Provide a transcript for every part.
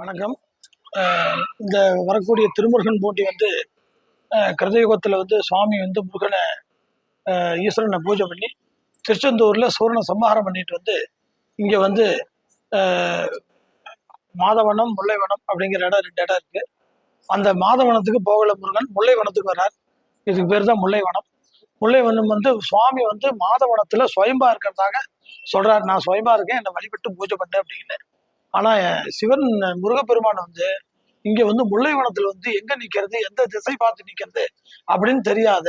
வணக்கம். இந்த வரக்கூடிய திருமுருகன் போட்டி வந்து கிருதயுகத்தில் வந்து சுவாமி வந்து முருகனை ஈஸ்வரனை பூஜை பண்ணி திருச்செந்தூரில் சூரனை சம்ஹாரம் பண்ணிட்டு வந்து இங்கே வந்து மாதவனம் முல்லைவனம் அப்படிங்கிற இடம் 2 இடம் இருக்குது. அந்த மாதவனத்துக்கு போகல முருகன், முல்லைவனத்துக்கு வர்றார். இதுக்கு பேர் தான் முல்லைவனம். முல்லைவனம் வந்து சுவாமி வந்து மாதவனத்தில் சுயம்பா இருக்கிறதாக சொல்கிறார். நான் சுயம்பா இருக்கேன், என்னை வழிபட்டு பூஜை பண்ணேன் அப்படின்னு. ஆனால் சிவன் முருகப்பெருமான் வந்து இங்கே வந்து முல்லைவனத்தில் வந்து எங்கே நிற்கிறது, எந்த திசை பார்த்து நிற்கிறது அப்படின்னு தெரியாத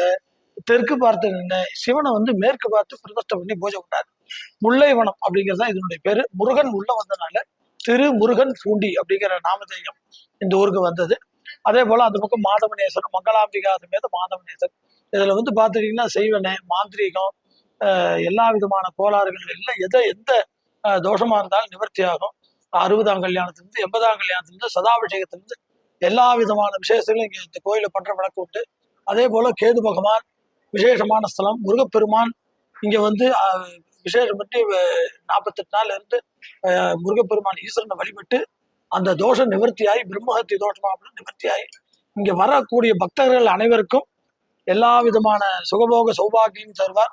தெற்கு பார்த்து நின்று சிவனை வந்து மேற்கு பார்த்து பிரதிஷ்டை பண்ணி பூஜை பண்ணார். முல்லைவனம் அப்படிங்கிறது தான் இதனுடைய பேரு. முருகன் உள்ள வந்தனால திரு முருகன் பூண்டி அப்படிங்கிற நாமதேயம் இந்த ஊருக்கு வந்தது. அதே போல அந்த பக்கம் மாதவனேஸ்வரர், மங்களாம்பிகா சமேத மாதவனேஸ்வரர். இதுல வந்து பார்த்துட்டீங்கன்னா செய்வனை, மாந்திரீகம், எல்லா விதமான கோளாறுகள் இல்லை, எந்த தோஷமா இருந்தாலும் நிவர்த்தி ஆகும். 60ஆம் கல்யாணத்திலிருந்து 80ஆம் கல்யாணத்திலிருந்து சதாபிஷேகத்திலிருந்து எல்லா விதமான விசேஷங்களும் இங்கே இந்த கோயிலை பண்ற வழக்கு உண்டு. அதே போல கேது பகவான் விசேஷமான ஸ்தலம். முருகப்பெருமான் இங்க வந்து விசேஷம் பற்றி 48 நாள் இருந்து முருகப்பெருமான் ஈஸ்வரனை வழிபட்டு அந்த தோஷம் நிவர்த்தியாகி பிரம்மஹத்தி தோஷமாக நிவர்த்தியாகி இங்க வரக்கூடிய பக்தர்கள் அனைவருக்கும் எல்லா விதமான சுகபோக சௌபாகியம் தருவார்.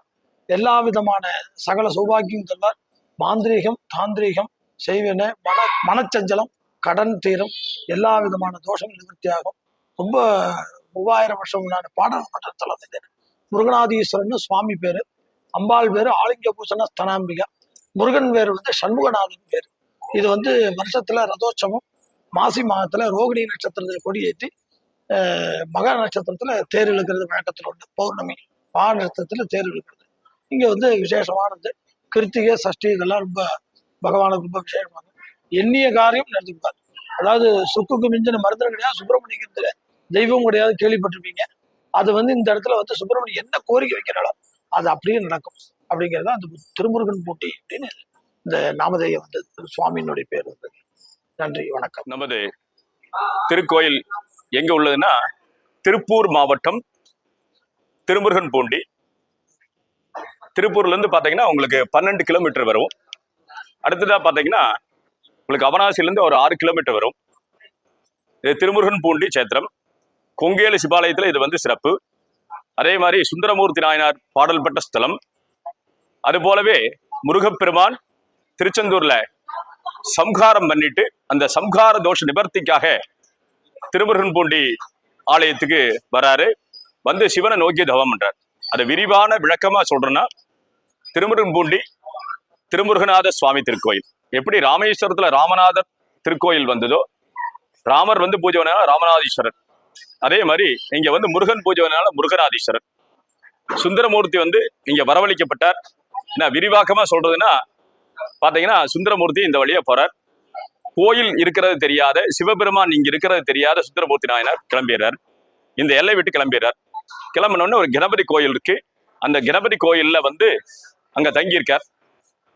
எல்லா விதமான சகல சௌபாகியம் தருவார். மாந்திரீகம், தாந்திரீகம், செய்வன, மனச்சஞ்சலம், கடன் தீரம், எல்லா விதமான தோஷம் நிவர்த்தியாகும். ரொம்ப 3000 வருஷம் முன்னாடி பாடல்பட்ட தலம் இது. முருகநாதீஸ்வரன் சுவாமி பேரு, அம்பாள் பேரு ஆலிங்க பூசண ஸ்தனாம்பிகா, முருகன் பேரு வந்து சண்முகநாதன் பேரு. இது வந்து வருஷத்துல ரதோற்சவம், மாசி மாதத்துல ரோகிணி நட்சத்திரத்துல கொடியேற்றி மக நட்சத்திரத்துல தேர் இழுக்கிறது வழக்கத்தில் உண்டு. பௌர்ணமி மா நட்சத்திரத்துல தேர் இழுக்கிறது இங்க வந்து விசேஷமானது. கிருத்திகை, சஷ்டி இதெல்லாம் ரொம்ப பகவானுக்கு ரொம்ப விசேஷமாக எண்ணிய காரியம் நடந்துப்பார். அதாவது சுக்குக்கு மிஞ்சின மருந்தம் கிடையாது, சுப்பிரமணியத்துல தெய்வம் கிடையாது, கேள்விப்பட்டிருப்பீங்க. அது வந்து இந்த இடத்துல வந்து சுப்பிரமணியம் என்ன கோரிக்கை வைக்கிறாளோ அது அப்படியே நடக்கும் அப்படிங்கிறதா அந்த திருமுருகன் போட்டி அப்படின்னு இந்த நாமதேயம் வந்து சுவாமியினுடைய பேர் வந்தது. நன்றி, வணக்கம். நமது திருக்கோயில் எங்க உள்ளதுன்னா திருப்பூர் மாவட்டம் திருமுருகன் பூண்டி. திருப்பூர்ல இருந்து பாத்தீங்கன்னா உங்களுக்கு 12 கிலோமீட்டர் வரும். அடுத்ததா பாத்தீங்கன்னா உங்களுக்கு அவனாசியிலிருந்து ஒரு 6 கிலோமீட்டர் வரும். இது திருமுருகன் பூண்டி சேத்திரம். கொங்கேலு சிவாலயத்துல இது வந்து சிறப்பு. அதே மாதிரி சுந்தரமூர்த்தி நாயனார் பாடல் பெற்ற ஸ்தலம். அது போலவே முருகப்பெருமான் திருச்செந்தூர்ல சம்ஹாரம் பண்ணிட்டு அந்த சம்ஹார தோஷ நிவர்த்திக்காக திருமுருகன் பூண்டி ஆலயத்துக்கு வராரு. வந்து சிவனை நோக்கி தவம் பண்றார். அது விரிவான விளக்கமா சொல்றேன்னா, திருமுருகன் பூண்டி திருமுருகநாத சுவாமி திருக்கோயில் எப்படி ராமேஸ்வரத்துல ராமநாதர் திருக்கோயில் வந்ததோ, ராமர் வந்து பூஜை பண்ணால ராமநாதீஸ்வரர், அதே மாதிரி இங்க வந்து முருகன் பூஜை பண்ணால முருகநாதீஸ்வரர். சுந்தரமூர்த்தி வந்து இங்க வரவழைக்கப்பட்டார். நான் விரிவாக்கமா சொல்றதுன்னா பாத்தீங்கன்னா சுந்தரமூர்த்தி இந்த வழியா போறார். கோயில் இருக்கிறது தெரியாத, சிவபெருமான் இங்க இருக்கிறது தெரியாத சுந்தரமூர்த்தி நாயனார் கிளம்பிடுறார். இந்த எல்லை விட்டு கிளம்பிடுறார். கிளம்பினோடனே ஒரு கணபதி கோயில் இருக்கு. அந்த கணபதி கோயில்ல வந்து அங்க தங்கியிருக்கார்.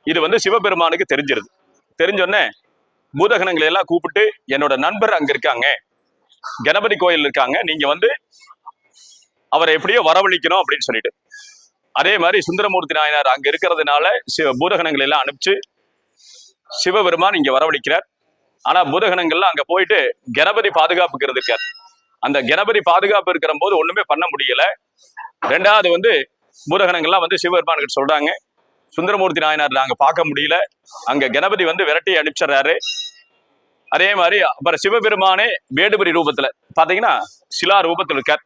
இது வந்து சிவபெருமானுக்கு தெரிஞ்சிருது. தெரிஞ்சோடனே பூதகணங்களை எல்லாம் கூப்பிட்டு, என்னோட நண்பர் அங்க இருக்காங்க, கணபதி கோயில் இருக்காங்க, நீங்க வந்து அவரை எப்படியோ வரவழைக்கணும் அப்படின்னு சொல்லிட்டு, அதே மாதிரி சுந்தரமூர்த்தி நாயனார் அங்க இருக்கிறதுனால பூதகணங்களை எல்லாம் அனுப்பிச்சு சிவபெருமான் இங்க வரவழைக்கிறார். ஆனா பூதகணங்கள்லாம் அங்க போயிட்டு கணபதி பாதுகாப்புக்கு இருக்கார். அந்த கணபதி பாதுகாப்பு இருக்கிற போது ஒண்ணுமே பண்ண முடியல. ரெண்டாவது வந்து பூதகணங்கள்லாம் வந்து சிவபெருமான் சொல்றாங்க, சுந்தரமூர்த்தி நாயனார் நாங்க பார்க்க முடியல, அங்க கணபதி வந்து விரட்டி அனுப்பிச்சிடுறாரு. அதே மாதிரி அப்புறம் சிவபெருமானே வேடுபரி ரூபத்துல பாத்தீங்கன்னா சிலா ரூபத்துல இருக்கார்.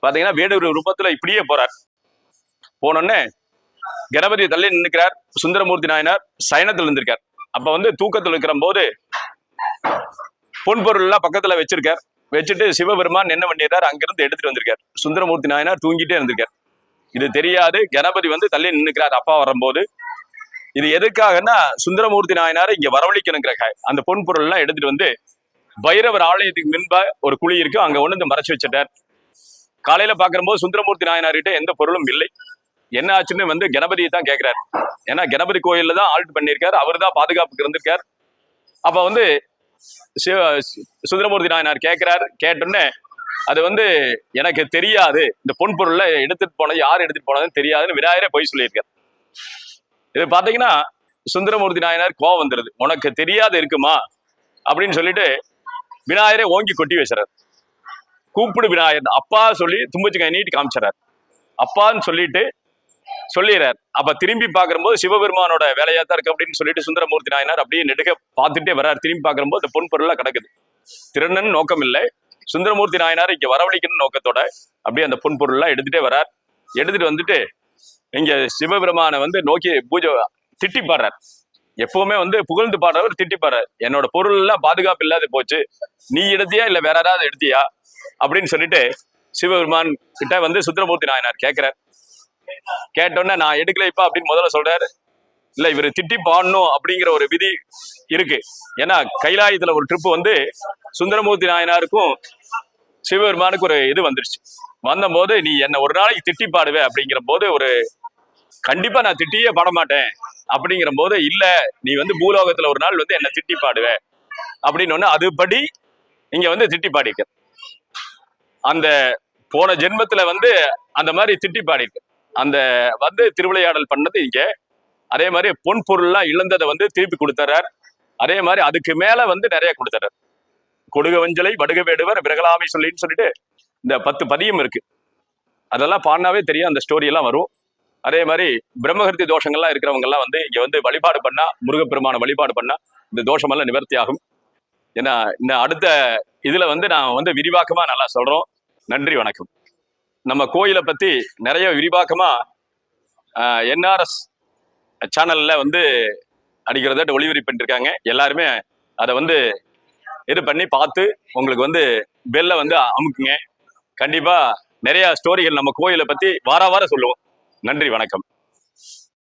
பாத்தீங்கன்னா வேடுபரி ரூபத்துல இப்படியே போறார். போனோடனே கணபதி தள்ளி நின்றுக்கிறார். சுந்தரமூர்த்தி நாயனார் சயனத்தில் இருந்திருக்கார். அப்ப வந்து தூக்கத்தில் இருக்கிற போது பொன்பொருள் எல்லாம் பக்கத்துல வச்சிருக்கார். வச்சுட்டு சிவபெருமான் என்ன பண்ணிடுறார், அங்கிருந்து எடுத்துட்டு வந்திருக்கார். சுந்தரமூர்த்தி நாயனார் தூங்கிட்டே இருந்திருக்கார். இது தெரியாது. கணபதி வந்து தள்ளி நின்றுக்கிறார் அப்பா வரும்போது. இது எதுக்காகன்னா சுந்தரமூர்த்தி நாயனாரை இங்க வரவழைக்கணுங்கிற அந்த பொன்பொருள் எல்லாம் எடுத்துட்டு வந்து பைரவர் ஆலயத்துக்கு முன்பா ஒரு குழி இருக்கு, அங்க ஒண்ணு மறைச்சு வச்சிட்டார். காலையில பாக்கும்போது சுந்தரமூர்த்தி நாயனார்கிட்ட எந்த பொருளும் இல்லை. என்ன ஆச்சுன்னு வந்து கணபதியை தான் கேட்கிறார். ஏன்னா கணபதி கோயில்ல தான் ஆல்ட் பண்ணியிருக்காரு, அவர் தான் பாதுகாப்புக்கு இருந்திருக்கார். அப்ப வந்து சுந்தரமூர்த்தி நாயனார் கேட்கிறார். கேட்டோன்னே அது வந்து எனக்கு தெரியாது, இந்த பொன் பொருள்ல எடுத்துட்டு போனது யார் எடுத்துட்டு போனதுன்னு தெரியாதுன்னு விநாயகரே போய் சொல்லியிருக்கார். இது பாத்தீங்கன்னா சுந்தரமூர்த்தி நாயனார் கோவம் வந்துருது. உனக்கு தெரியாது இருக்குமா, அப்படின்னு சொல்லிட்டு விநாயகரை ஓங்கி கொட்டி வச்சுறாரு. கூப்பிடு விநாயகர் அப்பா சொல்லி தும்பச்சு கை நீட்டி காமிச்சிடறாரு. அப்பான்னு சொல்லிட்டு சொல்லிடுறார். அப்ப திரும்பி பார்க்கும்போது சிவபெருமானோட வேலையா தான் இருக்கு அப்படின்னு சொல்லிட்டு சுந்தரமூர்த்தி நாயனார் அப்படியே நெடுக பார்த்துட்டே வர்றார். திரும்பி பார்க்கும்போது அந்த பொன் பொருளா கிடக்குது. திருநன் நோக்கம் இல்லை, சுந்தரமூர்த்தி நாயனார் இங்க வரவழைக்கணும் நோக்கத்தோட அப்படியே அந்த பொன் பொருள்லாம் எடுத்துட்டே வர்றார். எடுத்துட்டு வந்துட்டு இங்க சிவபெருமானை வந்து நோக்கி பூஜை திட்டி பாடுறார். எப்பவுமே வந்து புகழ்ந்து பாடுறவர் திட்டி பாடுறார். என்னோட பொருள் எல்லாம் பாதுகாப்பு இல்லாத போச்சு, நீ எடுத்தியா இல்ல வேற யாராவது எடுத்தியா அப்படின்னு சொல்லிட்டு சிவபெருமான் கிட்ட வந்து சுந்தரமூர்த்தி நாயனார் கேட்கிறார். கேட்டோன்னே நான் எடுக்கலைப்பா அப்படின்னு முதல்ல சொல்றாரு. இல்ல இவர் திட்டி பாடணும் அப்படிங்கிற ஒரு விதி இருக்கு. ஏன்னா கைலாயத்துல ஒரு ட்ரிப்பு வந்து சுந்தரமூர்த்தி நாயனாருக்கும் சிவபெருமானுக்கு ஒரு இது வந்துருச்சு. வந்தபோது நீ என்ன ஒரு நாளைக்கு திட்டி பாடுவே அப்படிங்கிற போது ஒரு கண்டிப்பா நான் திட்டியே பாட மாட்டேன் அப்படிங்கிற போது இல்ல நீ வந்து பூலோகத்துல ஒரு நாள் வந்து என்ன திட்டி பாடுவ அப்படின்னு ஒண்ணு அதுபடி இங்க வந்து திட்டி பாடிக்க. அந்த போன ஜென்மத்துல வந்து அந்த மாதிரி திட்டி பாடிருக்கு. அந்த வந்து திருவிளையாடல் பண்ணது இங்க. அதே மாதிரி பொன் பொருள்லாம் இழந்ததை வந்து திருப்பி கொடுத்துறார். அதே மாதிரி அதுக்கு மேல வந்து நிறைய கொடுத்துறார். கொடுக வஞ்சலை வடுக வேடுவர் விரகலாமை சொல்லின்னு சொல்லிட்டு இந்த 10 பதியம் இருக்கு. அதெல்லாம் பாடினாவே தெரியும், அந்த ஸ்டோரி எல்லாம் வரும். அதே மாதிரி பிரம்மகர்த்தி தோஷங்கள்லாம் இருக்கிறவங்க எல்லாம் வந்து இங்க வந்து வழிபாடு பண்ணா, முருகப்பெருமான வழிபாடு பண்ணா இந்த தோஷமெல்லாம் நிவர்த்தி ஆகும். ஏன்னா இந்த அடுத்த இதுல வந்து நான் வந்து விரிவாக்கமா நல்லா சொல்றோம். நன்றி, வணக்கம். நம்ம கோயிலை பத்தி நிறைய விரிவாக்கமா என்ஆர்எஸ் சேனல்ல வந்து அடிக்கிறத ஒளிபரப்பு பண்ணிருக்காங்க. எல்லாருமே அதை வந்து இது பண்ணி பார்த்து உங்களுக்கு வந்து பெல்ல வந்து அமுக்குங்க. கண்டிப்பா நிறைய ஸ்டோரிகள் நம்ம கோயிலை பத்தி வார வாரம் சொல்லுவோம். நன்றி, வணக்கம்.